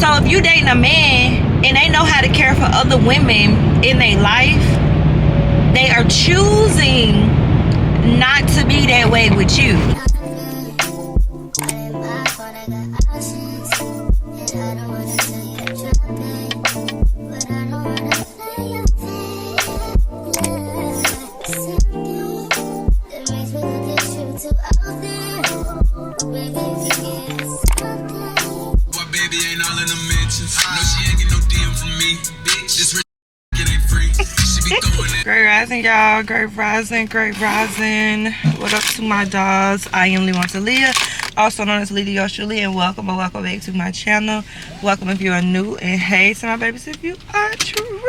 So if you dating a man and they know how to care for other women in their life, they are choosing not to be that way with you. Great rising, y'all. Great rising, great rising. What up to my dogs? I am LeWonta, also known as LeeLee or TruLee, and welcome back to my channel. Welcome if you are new, and hey to my babies if you are true.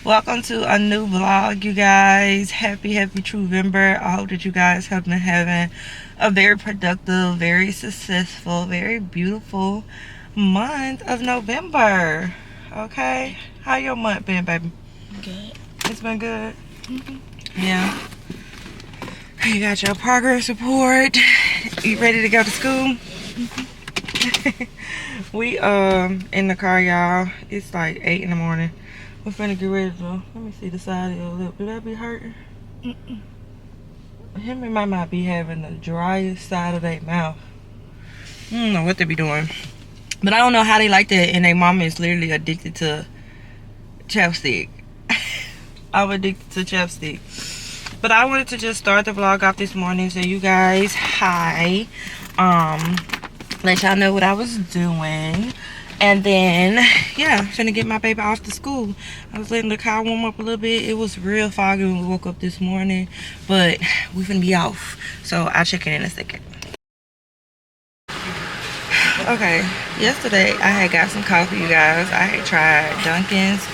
Welcome to a new vlog, you guys. Happy TruVember. I hope that you guys have been having a very productive, very successful, very beautiful month of November. Okay, how your month been, baby? Good. It's been good. Yeah. You got your progress report. You ready to go to school? We in the car, y'all. It's like 8 in the morning. We're finna get ready to. Let me see the side of your lip. Do that be hurting? Him and my might be having the driest side of their mouth. I don't know what they be doing, but I don't know how they like that. And their mama is literally addicted to chapstick. I'm addicted to chapstick. But I wanted to just start the vlog off this morning so you guys hi, let y'all know what I was doing. And then yeah, finna get my baby off to school. I was letting the car warm up a little bit. It was real foggy when we woke up this morning, but we finna be off, so I'll check in a second. Okay, yesterday I had got some coffee, you guys. I had tried Dunkin's,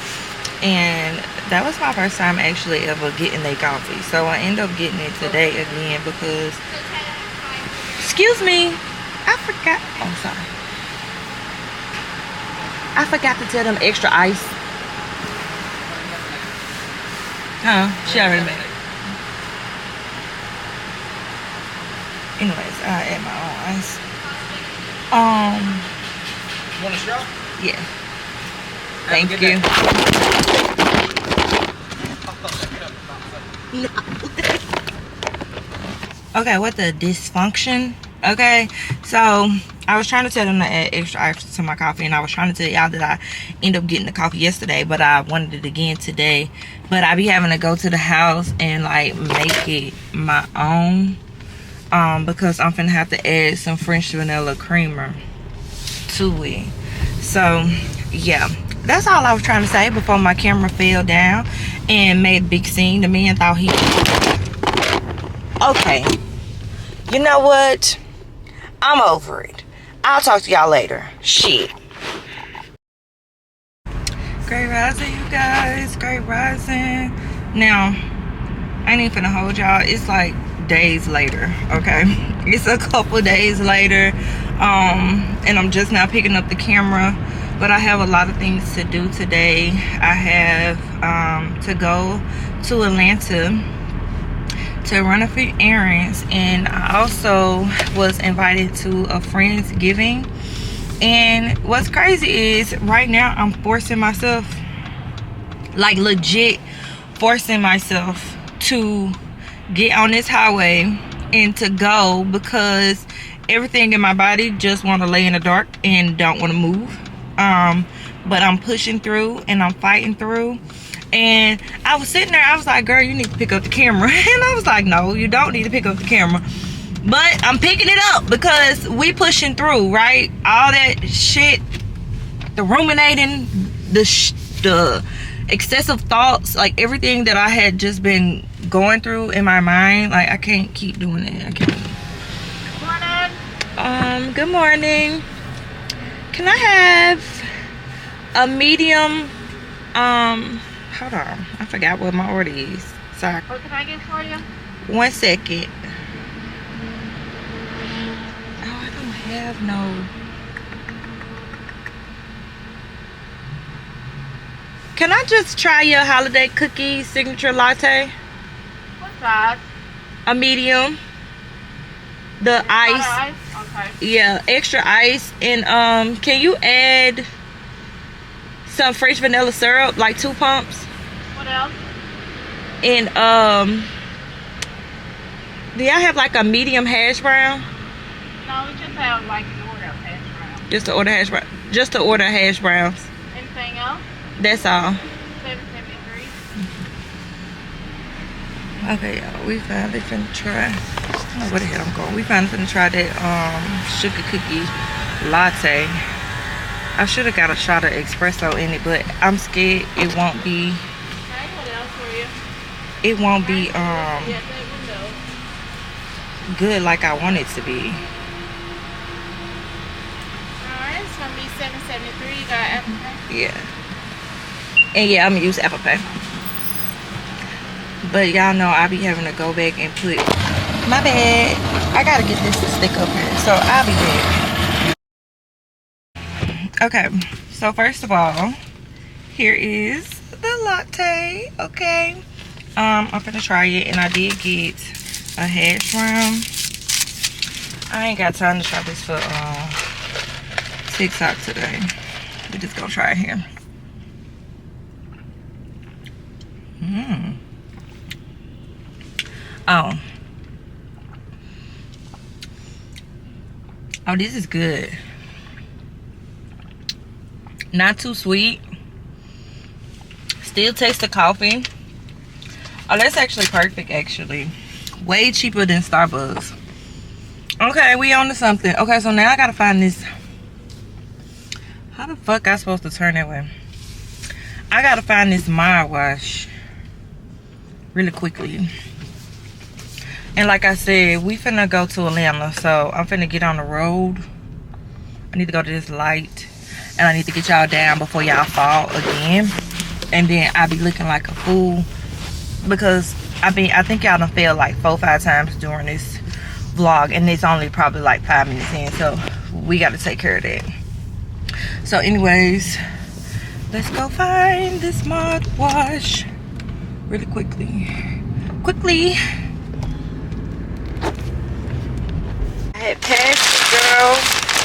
and that was my first time actually ever getting their coffee. So I ended up getting it today again because, excuse me, I forgot. Oh, sorry. I forgot to tell them extra ice. Huh? She already made it. Anyways, I add my own ice. You want a straw? Yeah. Thank you. Okay, what the dysfunction? Okay, so I was trying to tell them to add extra ice to my coffee, and I was trying to tell y'all that I ended up getting the coffee yesterday, but I wanted it again today. But I be having to go to the house and like make it my own, because I'm finna have to add some French vanilla creamer to it. So yeah, that's all I was trying to say before my camera fell down and made a big scene. The man thought he... Okay, you know what? I'm over it. I'll talk to y'all later. Shit. Great rising, you guys. Great rising. Now, I ain't even finna hold y'all. It's like days later, okay? It's a couple days later. And I'm just now picking up the camera. But I have a lot of things to do today. I have to go to Atlanta to run a few errands, and I also was invited to a Friendsgiving. And what's crazy is right now I'm forcing myself, like legit forcing myself to get on this highway and to go, because everything in my body just want to lay in the dark and don't want to move. But I'm pushing through and I'm fighting through. And I was sitting there, I was like, girl, you need to pick up the camera. And I was like, no, you don't need to pick up the camera. But I'm picking it up because we pushing through, right? All that shit, the ruminating, the excessive thoughts, like everything that I had just been going through in my mind, like I can't keep doing it. I can't. Morning. Good morning. Can I have a medium, hold on, I forgot what my order is. Sorry. What can I get for you? 1 second. Oh, I don't have no. Can I just try your holiday cookie signature latte? What size? A medium. The ice. Okay. Okay. Yeah, extra ice. And can you add some fresh vanilla syrup, like 2 pumps? What else? And do y'all have like a medium hash brown? No, we just have like an order of hash browns. Just to order hash brown. Just to order hash browns. Anything else? That's all. $7.73. Okay, y'all, we finally finna try. I don't know where the hell I'm going. We finally finna try that sugar cookie latte. I should have got a shot of espresso in it, but I'm scared it won't be. Okay, what else for you? It won't be Yeah, that window. good like I want it to be. Alright, it's gonna be $7.73. You got Apple Pay? Yeah. And yeah, I'm gonna use Apple Pay. But y'all know I be having to go back and put my bad. I gotta get this to stick up here, so I'll be back. Okay, so first of all, here is the latte. Okay, I'm gonna try it, and I did get a hash brown. I ain't got time to try this for TikTok today. We just gonna try it here. Oh, this is good. Not too sweet. Still taste the coffee. Oh, that's actually perfect, actually. Way cheaper than Starbucks. Okay, we on to something. Okay, so now I gotta find this. How the fuck I supposed to turn that way? I gotta find this mouthwash really quickly. And like I said, we finna go to Atlanta, so I'm finna get on the road. I need to go to this light, and I need to get y'all down before y'all fall again. And then I'll be looking like a fool because I think y'all done failed like 4 or 5 times during this vlog, and it's only probably like 5 minutes in, so we got to take care of that. So anyways, let's go find this mouthwash really quickly. I had passed, girl.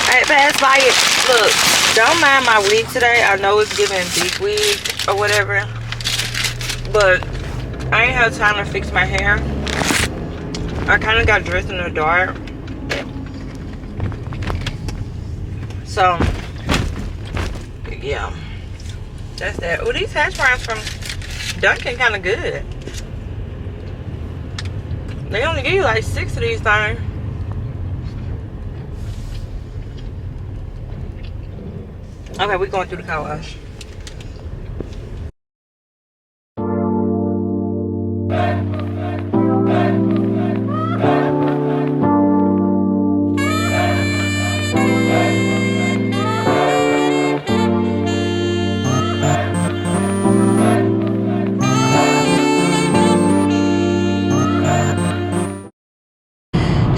I had passed by it. Look, don't mind my wig today. I know it's giving big wig or whatever, but I ain't have time to fix my hair. I kind of got dressed in the dark, so yeah, that's that. Oh, these hash browns from Dunkin' kind of good. They only give you like 6 of these things. Okay, we're going through the car wash.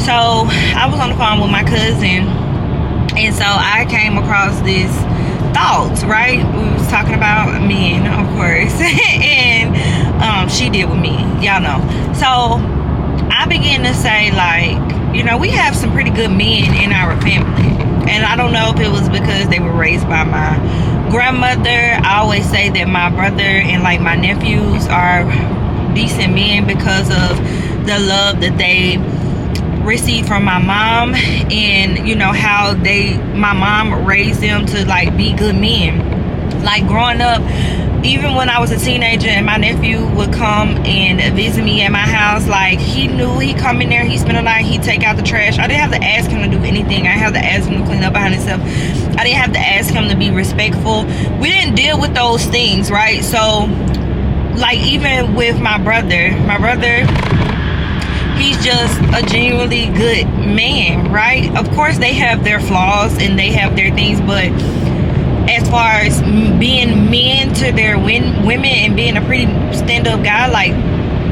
So I was on the phone with my cousin, and so I came across this thoughts, right? We was talking about men, of course, and she did with me, y'all know. So I began to say, like, you know, we have some pretty good men in our family, and I don't know if it was because they were raised by my grandmother. I always say that my brother and like my nephews are decent men because of the love that they received from my mom, and you know how my mom raised them to like be good men. Like growing up, even when I was a teenager and my nephew would come and visit me at my house, like he knew he'd come in there, he'd spend the night, he'd take out the trash. I didn't have to ask him to do anything. I didn't have to ask him to clean up behind himself. I didn't have to ask him to be respectful. We didn't deal with those things, right? So like even with my brother, he's just a genuinely good man, right? Of course they have their flaws and they have their things, but as far as being men to their women and being a pretty stand-up guy, like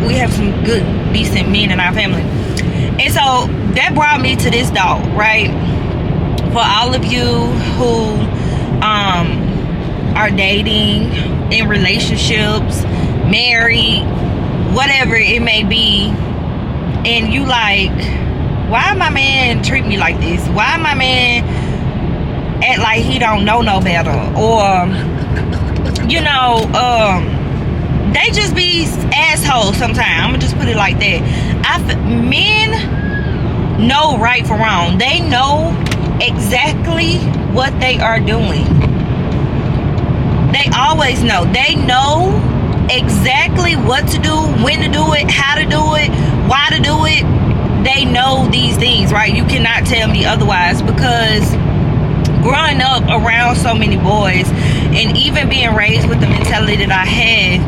we have some good decent men in our family. And so that brought me to this thought, right? For all of you who are dating, in relationships, married, whatever it may be, and you like Why my man treat me like this? Why my man act like he don't know no better? Or, you know, they just be assholes sometimes. I'm gonna just put it like that. Men know right from wrong. They know exactly what they are doing. They always know. They know exactly what to do, when to do it, how to do it, why to do it. They know these things, right? You cannot tell me otherwise, because growing up around so many boys and even being raised with the mentality that I had,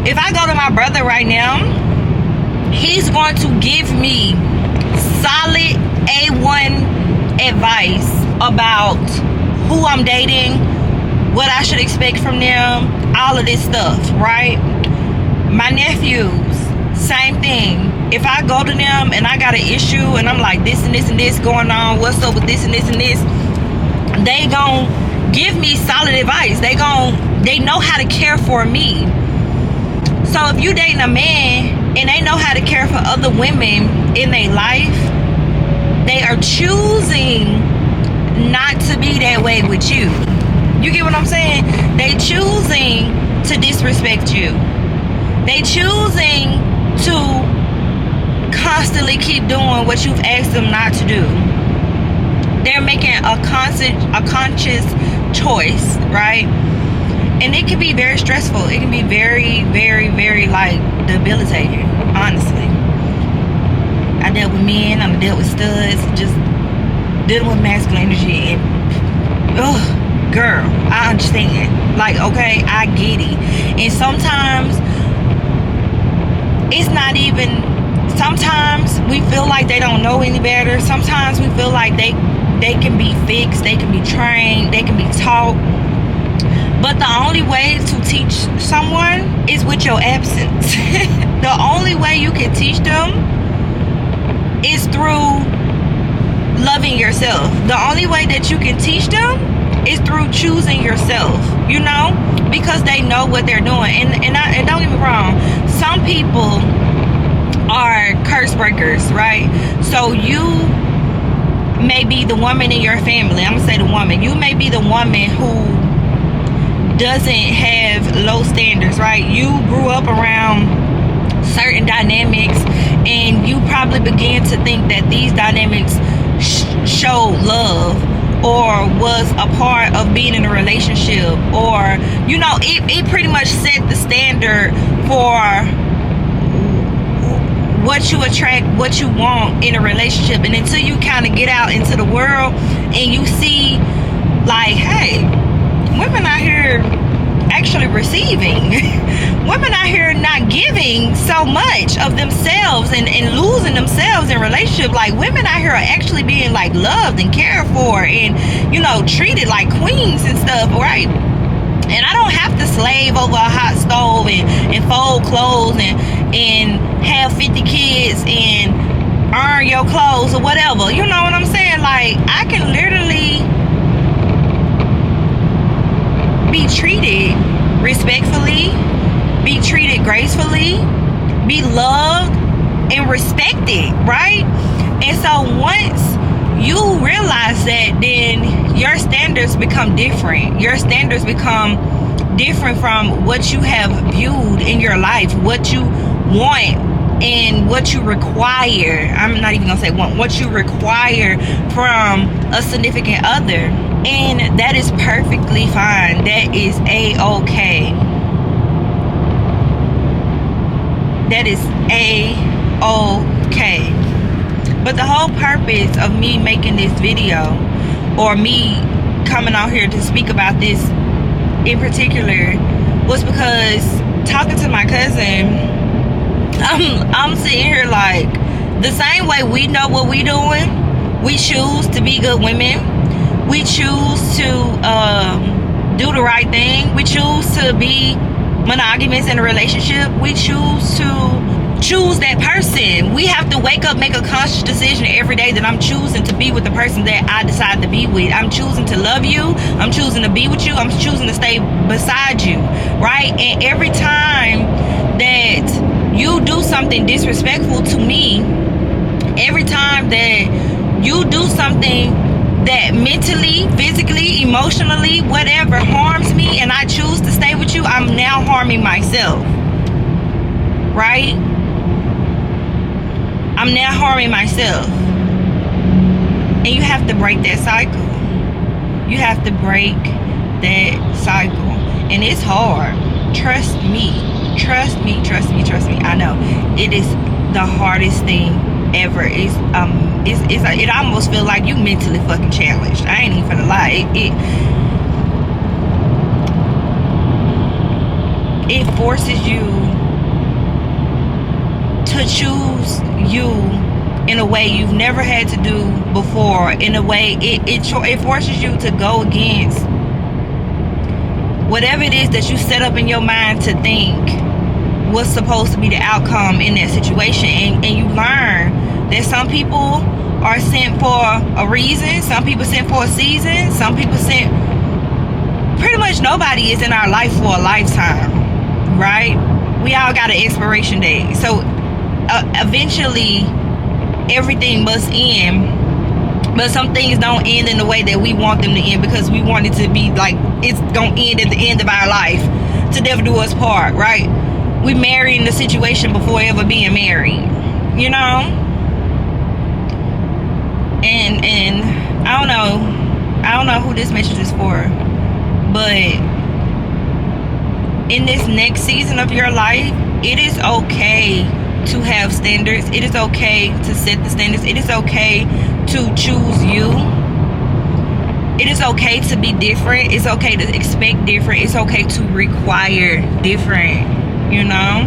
if I go to my brother right now, he's going to give me solid A1 advice about who I'm dating, what I should expect from them, all of this stuff, right? My nephews, same thing. If I go to them and I got an issue and I'm like, this and this and this going on, what's up with this and this and this, they gon' give me solid advice. They know how to care for me. So if you dating a man and they know how to care for other women in their life, they are choosing not to be that way with you. You get what I'm saying? They choosing to disrespect you. They choosing to constantly keep doing what you've asked them not to do. They're making a conscious choice, right? And it can be very stressful. It can be very, very, very, like, debilitating, honestly. I dealt with men, I dealt with studs, just dealing with masculine energy, and girl, I understand. Like, okay, I get it. And sometimes it's not even, sometimes we feel like they don't know any better. Sometimes we feel like they can be fixed, they can be trained, they can be taught. But the only way to teach someone is with your absence. The only way you can teach them is through loving yourself. The only way that you can teach them is through choosing yourself, you know, because they know what they're doing. And don't get me wrong, some people are curse breakers, right? So you may be the woman in your family. I'm gonna say the woman. You may be the woman who doesn't have low standards, right? You grew up around certain dynamics and you probably began to think that these dynamics showed love or was a part of being in a relationship, or, you know, it pretty much set the standard for what you attract, what you want in a relationship. And until you kind of get out into the world and you see, like, hey, women out here actually receiving. Women out here not giving so much of themselves and losing themselves in relationship. Like, women out here are actually being, like, loved and cared for and, you know, treated like queens and stuff, right? And I don't have to slave over a hot stove and fold clothes and have 50 kids and earn your clothes or whatever. You know what I'm saying? Like, I can literally be treated respectfully, be treated gracefully, be loved and respected, right? And so once you realize that, then your standards become different. Your standards become different from what you have viewed in your life, what you want and what you require. I'm not even gonna say want, what you require from a significant other. And that is perfectly fine. That is a-okay. That is a-okay. But the whole purpose of me making this video, or me coming out here to speak about this in particular, was because talking to my cousin, I'm sitting here like, the same way we know what we doing, we choose to be good women, we choose to do the right thing, we choose to be monogamous in a relationship, we choose that person. We have to wake up, make a conscious decision every day that I'm choosing to be with the person that I decide to be with. I'm choosing to love you, I'm choosing to be with you, I'm choosing to stay beside you, right? And every time that you do something disrespectful to me, every time that you do something that mentally, physically, emotionally, whatever harms me, and I choose to stay with you, I'm now harming myself, right? I'm now harming myself. And you have to break that cycle. You have to break that cycle. And it's hard. Trust me. Trust me, trust me, trust me. I know. It is the hardest thing ever. It almost feels like you mentally fucking challenged. I ain't even gonna lie. It forces you to choose you in a way you've never had to do before. In a way, it forces you to go against whatever it is that you set up in your mind to think what's supposed to be the outcome in that situation. And you learn that some people are sent for a reason, some people sent for a season, some people sent, pretty much nobody is in our life for a lifetime, right? We all got an expiration date. So eventually everything must end, but some things don't end in the way that we want them to end, because we want it to be like it's gonna end at the end of our life, to never do us part, right? We marry in the situation before ever being married, you know? And I don't know who this message is for, but in this next season of your life, it is okay to have standards. It is okay to set the standards. It is okay to choose you. It is okay to be different. It's okay to expect different. It's okay to require different, you know?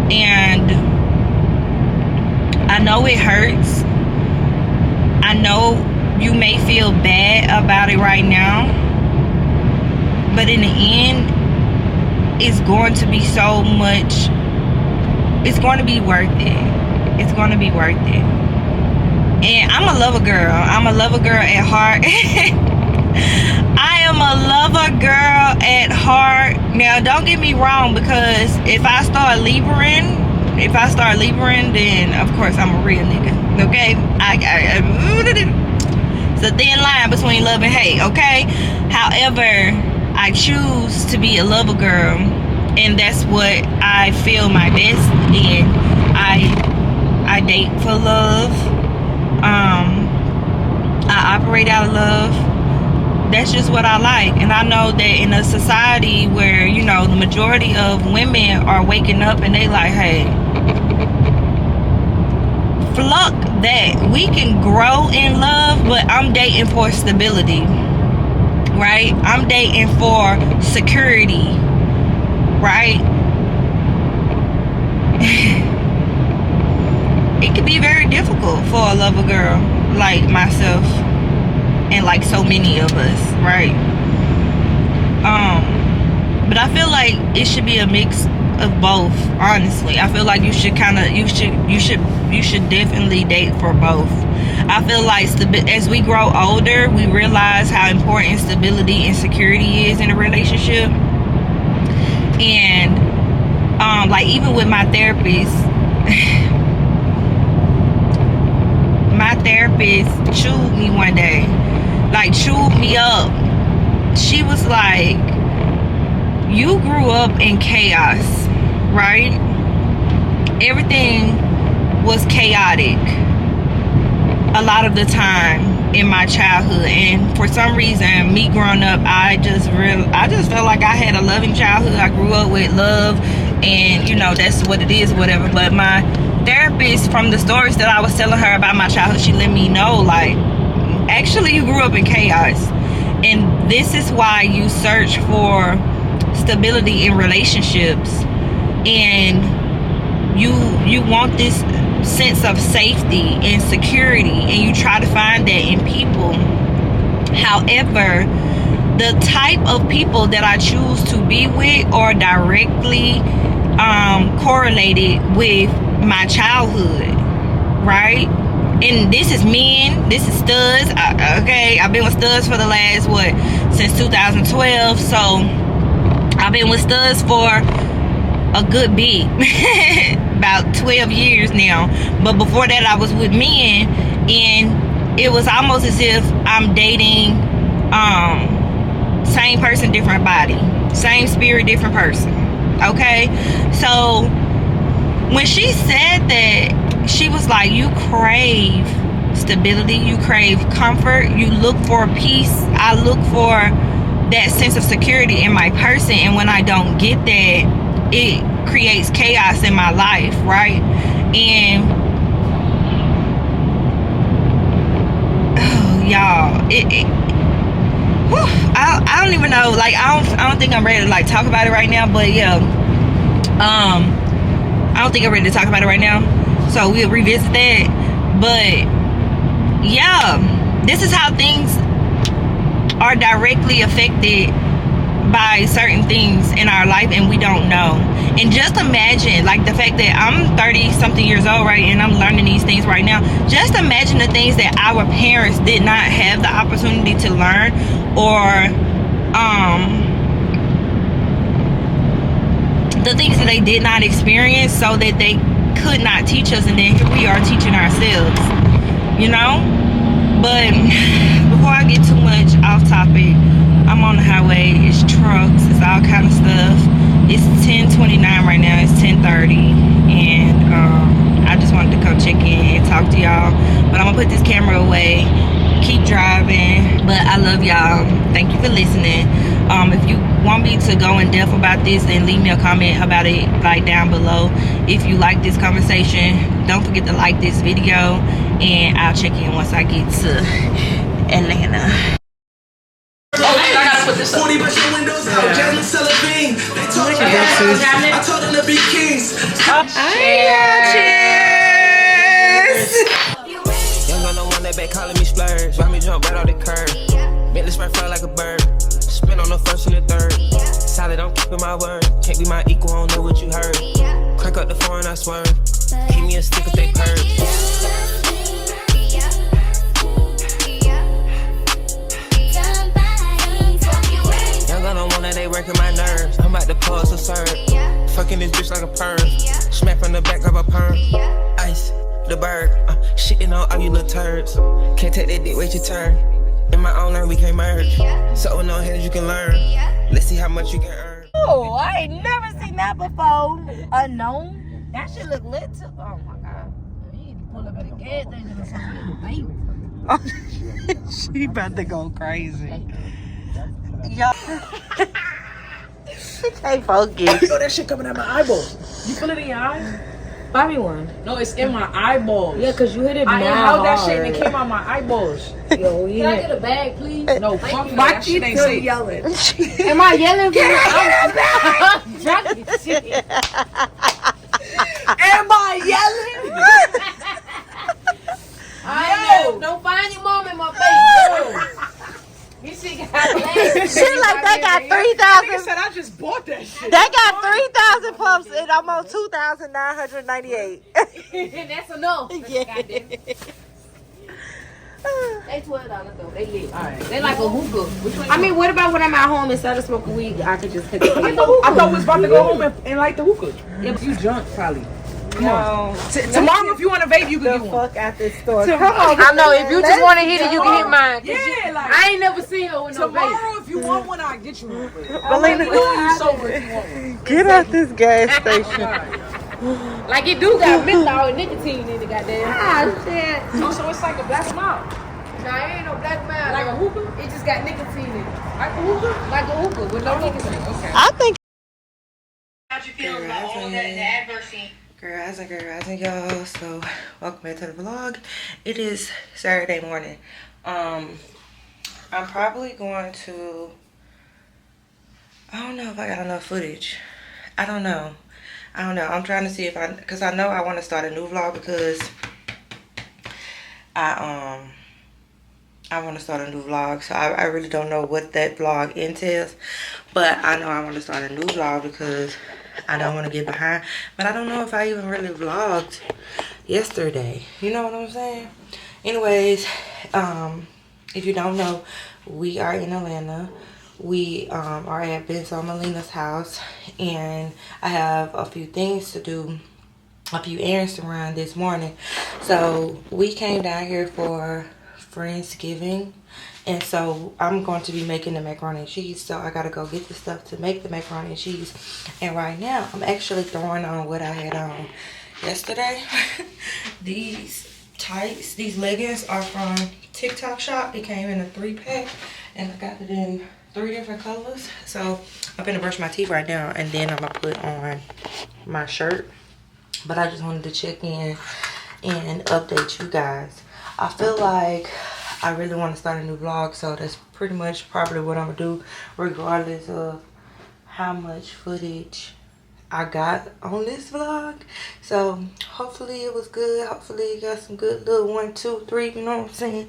And I know it hurts. I know you may feel bad about it right now, but in the end, it's going to be so much. It's going to be worth it. It's going to be worth it. And I'm a lover girl. I'm a lover girl at heart. I am a lover girl at heart. Now, don't get me wrong, because if I start Libering, then of course I'm a real nigga. Okay? It's a thin line between love and hate. Okay? However, I choose to be a lover girl, and that's what I feel my best in. I date for love. I operate out of love. That's just what I like. And I know that in a society where, you know, the majority of women are waking up and they like, hey, fuck that. We can grow in love, but I'm dating for stability, right? I'm dating for security, right? It can be very difficult for a lover girl like myself and like so many of us, right? But I feel like it should be a mix of both. Honestly, I feel like you should definitely date for both. I feel like as we grow older, we realize how important stability and security is in a relationship. And like even with my therapist, my therapist chewed me one day, like chewed me up. She was like, you grew up in chaos, right? Everything was chaotic a lot of the time in my childhood, and for some reason, me growing up, I just felt like I had a loving childhood. I grew up with love, and you know, that's what it is, whatever. But my therapist, from the stories that I was telling her about my childhood, she let me know, like, actually you grew up in chaos, and this is why you search for stability in relationships, and you want this sense of safety and security, and you try to find that in people. However, the type of people that I choose to be with are directly correlated with my childhood, right? And this is men, this is studs. Okay, I've been with studs for the last since 2012, so I've been with studs for a good bit. about 12 years now. But before that, I was with men, and it was almost as if I'm dating same person, different body, same spirit, different person. Okay, so when she said that, she was like, you crave stability, you crave comfort, you look for peace. I look for that sense of security in my person, and when I don't get that, it creates chaos in my life, right? And oh, y'all, I don't even know, like I don't think I'm ready to like talk about it right now, but yeah, I don't think I'm ready to talk about it right now, so we'll revisit that. But yeah, this is how things are directly affected by certain things in our life, and we don't know. And just imagine, like, the fact that I'm 30 something years old, right, and I'm learning these things right now. Just imagine the things that our parents did not have the opportunity to learn, or the things that they did not experience, so that they could not teach us, and then here we are teaching ourselves, you know. But before I get too much off topic, I'm on the highway, it's trucks, it's all kind of stuff. It's 10:29 right now, it's 10:30, and I just wanted to come check in and talk to y'all. But I'm gonna put this camera away, keep driving. But I love y'all, thank you for listening. If you want me to go in depth about this, then leave me a comment about it like down below. If you like this conversation, don't forget to like this video, and I'll check in once I get to Atlanta. I gotta put this up. 40 brush your windows out, Jasmine Sullivan. They told me I told them to be kings. Cheers! Young on the one that back calling me splurge. Why me jump right off the curb? Bentley spread fly like a bird. Spin on the first and the third. Solid, I'm keeping my word. Can't be my equal, I don't know what you heard. Crack up the foreign, I swerve. Keep me a stick if they purge. They working my nerves. I'm about to pause so serve. Fucking this bitch like a perm. Smack from the back, grab a perm. Ice, the bird. Shitting on all you little turds. Can't take that dick, wait your turn. In my own lane, we can't merge. So with no hands, you can learn. Let's see how much you can earn. Oh, I ain't never seen that before. Unknown. That shit look lit too. Oh my god. You need to pull up at a gas station or something. Oh, she about to go crazy. Y'all. She can't focus. Yo, that shit coming out my eyeballs. You feel it in your eyes? Buy me one. No, it's in my eyeballs. Yeah, cause you hit it I mad inhaled that hard. shit and it came out my eyeballs. Yo, Can I get a bag, please? No, fuck you. Why That you shit ain't still safe. yelling? Am I yelling? I'm drunk as shit. Am I yelling? I know. Don't find your mom in my face. No. You see, got Shit like they got Nigga 3,000. said I just bought that shit. They got 3,000 pumps and almost 2,998. That's enough. Yeah. Goddamn. They $12 though. They lit. Alright. They like a hookah. Which one you I mean, want? what about when I'm at home instead of smoking weed? I could just take it. I thought we was about to go home and light the hookah. Yeah, but you drunk probably. Come on. Tomorrow, if you want to vape, you can get one. Fuck out this store. Come on. I know. If you just want to hit it, you can hit mine. Yeah, like I ain't never seen her with no vape. tomorrow, if you want one, I'll get you one. Belina, You sober if you want one. get out this gas station. Like it do got menthol and nicotine in it, goddamn. Ah, shit. Oh, so it's like a black mouth. Nah, it ain't no black man. Like a hookah? It just got nicotine in it. Like a hookah? Like a hookah with no nicotine. Okay. I think. How'd you feel about all that, the adversity? Great rising, y'all. So, welcome back to the vlog. It is Saturday morning. I'm probably going to. I don't know if I got enough footage. I don't know. I'm trying to see if because I know I want to start a new vlog because I want to start a new vlog. So I really don't know what that vlog entails, but I know I want to start a new vlog because I don't want to get behind. But I don't know if I even really vlogged yesterday. You know what I'm saying? Anyways, if you don't know, we are in Atlanta. We are at Benzo Melina's house, and I have a few things to do a few errands to run this morning. So we came down here for Friendsgiving, and so I'm going to be making the macaroni and cheese. So I gotta go get the stuff to make the macaroni and cheese. And right now I'm actually throwing on what I had on yesterday. These tights, these leggings are from TikTok shop. It came in a 3-pack, and I got it in 3 different colors. So I'm gonna brush my teeth right now, and then I'm gonna put on my shirt. But I just wanted to check in and update you guys. I feel like I really want to start a new vlog, so that's pretty much probably what I'm gonna do, regardless of how much footage I got on this vlog. So hopefully it was good. Hopefully you got some good little 1, 2, 3, you know what I'm saying,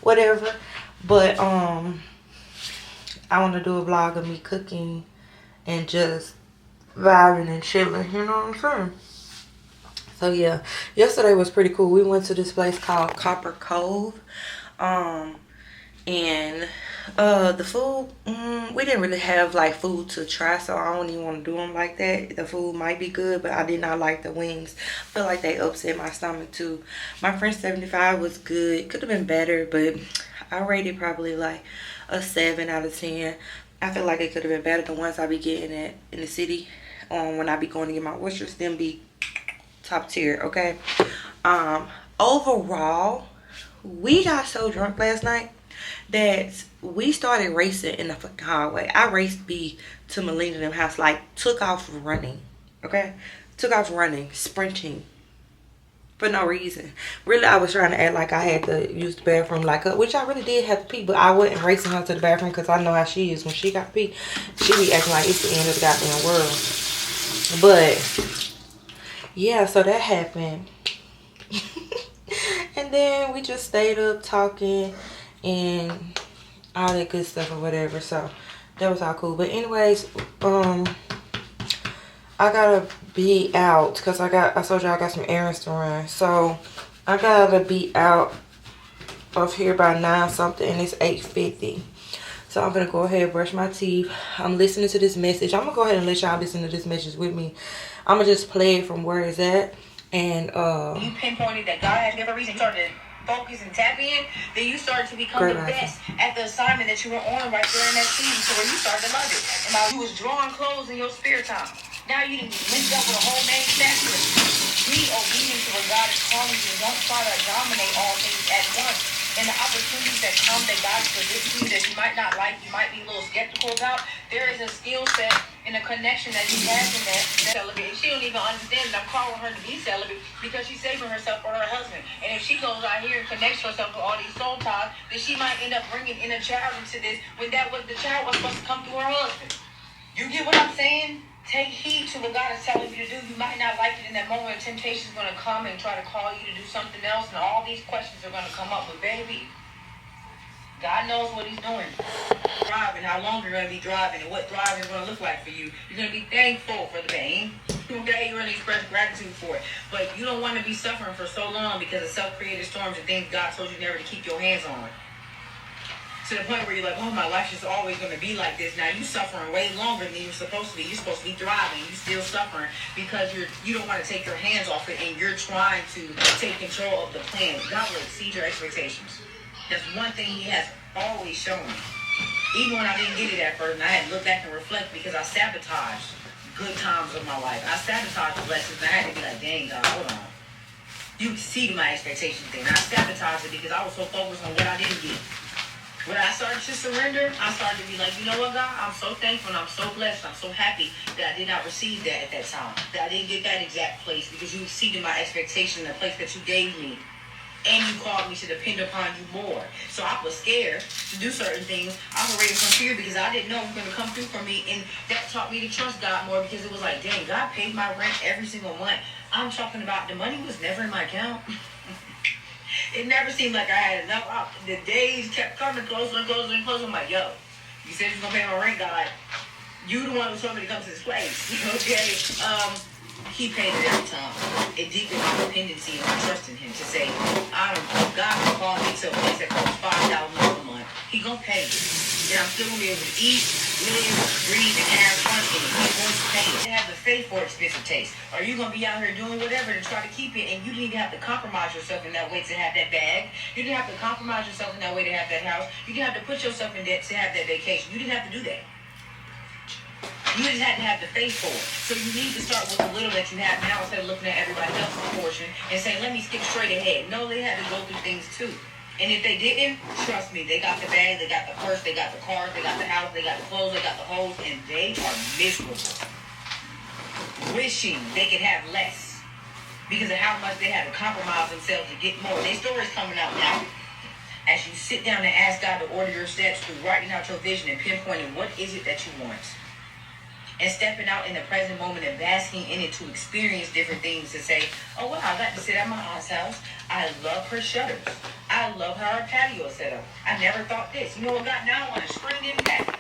whatever. But I want to do a vlog of me cooking and just vibing and chilling, you know what I'm saying. So yeah, yesterday was pretty cool. We went to this place called Cove, and the food, we didn't really have like food to try, so I don't even want to do them like that. The food might be good, but I did not like the wings. I feel like they upset my stomach too. My French 75 was good. Could have been better, but I rated probably like a 7 out of 10. I feel like it could have been better. The ones I be getting at in the city, when I be going to get my oysters, them be top tier. Okay. Overall, we got so drunk last night that we started racing in the fucking hallway. I raced B to Melina them house, like took off running. Okay, took off running, sprinting for no reason. Really, I was trying to act like I had to use the bathroom like her, which I really did have to pee, but I wasn't racing her to the bathroom because I know how she is when she got to pee. She be acting like it's the end of the goddamn world. But yeah, so that happened. And then we just stayed up talking and all that good stuff or whatever. So that was all cool. But anyways, I gotta be out because I told you I got some errands to run. So I gotta be out of here by 9 something, and it's 8:50. So I'm gonna go ahead and brush my teeth. I'm listening to this message. I'm gonna go ahead and let y'all listen to this message with me. I'm gonna just play it from where it's at. And you pinpointed that God has given a reason. You started to focus and tap in. Then you started to become the best at the assignment that you were on right there in that season, to where you started to love it. And now you was drawing clothes in your spare time. Now you didn't link up with a whole manufacturer. Be obedient to what God is calling you. Don't try to dominate all things at once. And the opportunities that come that God presents to you that you might not like, you might be a little skeptical about, there is a skill set and a connection that He has in that celibate. She don't even understand that I'm calling her to be celibate because she's saving herself for her husband. And if she goes out here and connects herself with all these soul ties, then she might end up bringing in a child into this when that was the child was supposed to come through her husband. You get what I'm saying? Take heed to what God is telling you to do. You might not like it in that moment. Temptation is going to come and try to call you to do something else, and all these questions are going to come up. But baby, God knows what He's doing. Driving, how long you're going to be driving, and what driving is going to look like for you. You're going to be thankful for the pain. Okay, you're going to express gratitude for it. But you don't want to be suffering for so long because of self-created storms and things God told you never to keep your hands on. To the point where you're like, oh, my life is always going to be like this. Now you're suffering way longer than you're supposed to be. You're supposed to be thriving. You're still suffering because you don't want to take your hands off it, and you're trying to take control of the plan. God will exceed your expectations. That's one thing He has always shown me. Even when I didn't get it at first, and I had to look back and reflect because I sabotaged good times of my life. I sabotaged the blessings, and I had to be like, dang, God, hold on. You exceeded my expectations then. I sabotaged it because I was so focused on what I didn't get. When I started to surrender, I started to be like, you know what, God? I'm so thankful and I'm so blessed. I'm so happy that I did not receive that at that time. That I didn't get that exact place because you exceeded my expectation, the place that you gave me. And you called me to depend upon you more. So I was scared to do certain things, operating from fear because I didn't know it was going to come through for me. And that taught me to trust God more because it was like, dang, God paid my rent every single month. I'm talking about the money was never in my account. It never seemed like I had enough. The days kept coming closer and closer and closer. I'm like, yo, you said you was going to pay my rent, God. You the one who told me to come to this place. Okay? He paid it every time. It deepened my dependency and my trust in Him to say, God will call me to a place that costs $5,000 a month. He gonna pay you. And I'm still gonna be able to eat, live, breathe, and have fun in it. He's going to pay you. You have the faith for expensive taste. Or you gonna be out here doing whatever to try to keep it, and you didn't even have to compromise yourself in that way to have that bag. You didn't have to compromise yourself in that way to have that house. You didn't have to put yourself in debt to have that vacation. You didn't have to do that. You just had to have the faith for it. So you need to start with the little that you have now instead of looking at everybody else's portion and saying, let me skip straight ahead. No, they had to go through things too. And if they didn't, trust me, they got the bag, they got the purse, they got the car, they got the house, they got the clothes, they got the hoes, and they are miserable. Wishing they could have less because of how much they had to compromise themselves to get more. Their story's coming out now. As you sit down and ask God to order your steps through writing out your vision and pinpointing what is it that you want. And stepping out in the present moment and basking in it to experience different things to say, oh, wow, I got to sit at my aunt's house. I love her shutters. I love how her patio is set up. I never thought this. You know what, God, now I want to screen in patio.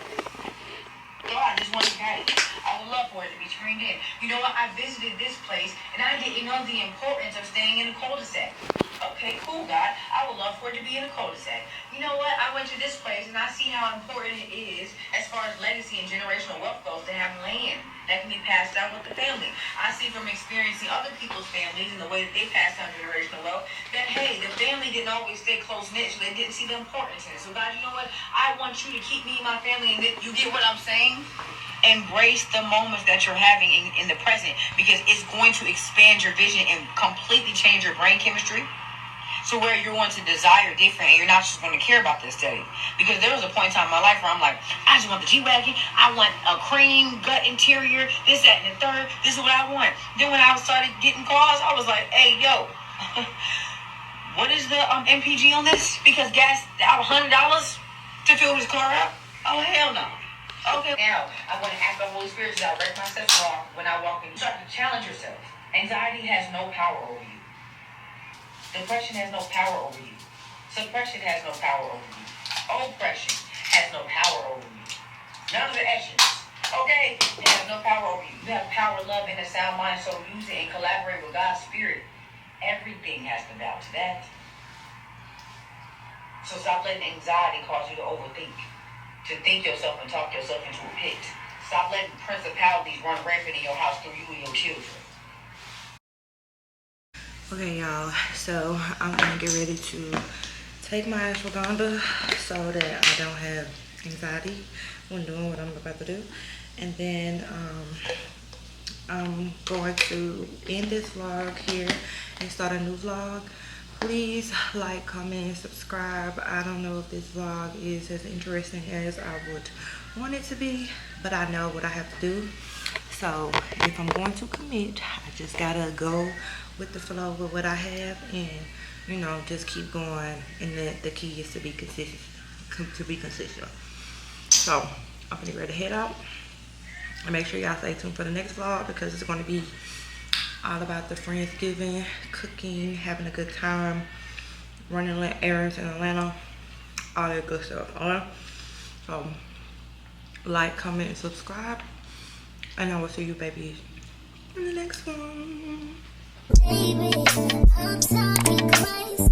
Oh, I just want a patio. I would love for it to be screened in. You know what, I visited this place, and I didn't know the importance of staying in a cul-de-sac. Okay, cool, God. I would love for it to be in a cul-de-sac. You know what? I went to this place, and I see how important it is as far as legacy and generational wealth goes to have land that can be passed down with the family. I see from experiencing other people's families and the way that they pass down generational wealth that, hey, the family didn't always stay close-knit, so they didn't see the importance in it. So, God, you know what? I want you to keep me and my family, and you get what I'm saying? Embrace the moments that you're having in the present because it's going to expand your vision and completely change your brain chemistry. So where you're going to desire different and you're not just going to care about this study. Because there was a point in time in my life where I'm like, I just want the G-Wagon. I want a cream gut interior, this, that, and the third. This is what I want. Then when I started getting cars, I was like, hey, yo, what is the MPG on this? Because gas out $100 to fill this car up? Oh, hell no. Okay, now I'm going to ask the Holy Spirit to direct my steps wrong when I walk in. You start to challenge yourself. Anxiety has no power over you. Depression has no power over you. Suppression has no power over you. Oppression has no power over you. None of the actions, okay, it has no power over you. You have power, love, and a sound mind, so use it and collaborate with God's Spirit. Everything has to bow to that. So stop letting anxiety cause you to overthink, to think yourself and talk yourself into a pit. Stop letting principalities run rampant in your house through you and your children. Okay, y'all, so I'm gonna get ready to take my ashwagandha so that I don't have anxiety when doing what I'm about to do. And then I'm going to end this vlog here and start a new vlog. Please like, comment, subscribe. I don't know if this vlog is as interesting as I would want it to be, but I know what I have to do. So if I'm going to commit, I just gotta go with the flow with what I have and, you know, just keep going. And the key is to be consistent. So I'm gonna get ready to head out. And make sure y'all stay tuned for the next vlog because it's gonna be all about the Friendsgiving, cooking, having a good time, running errands in Atlanta, all that good stuff. Alright? So like, comment, and subscribe. And I will see you babies in the next one. Baby, I'm talking crazy.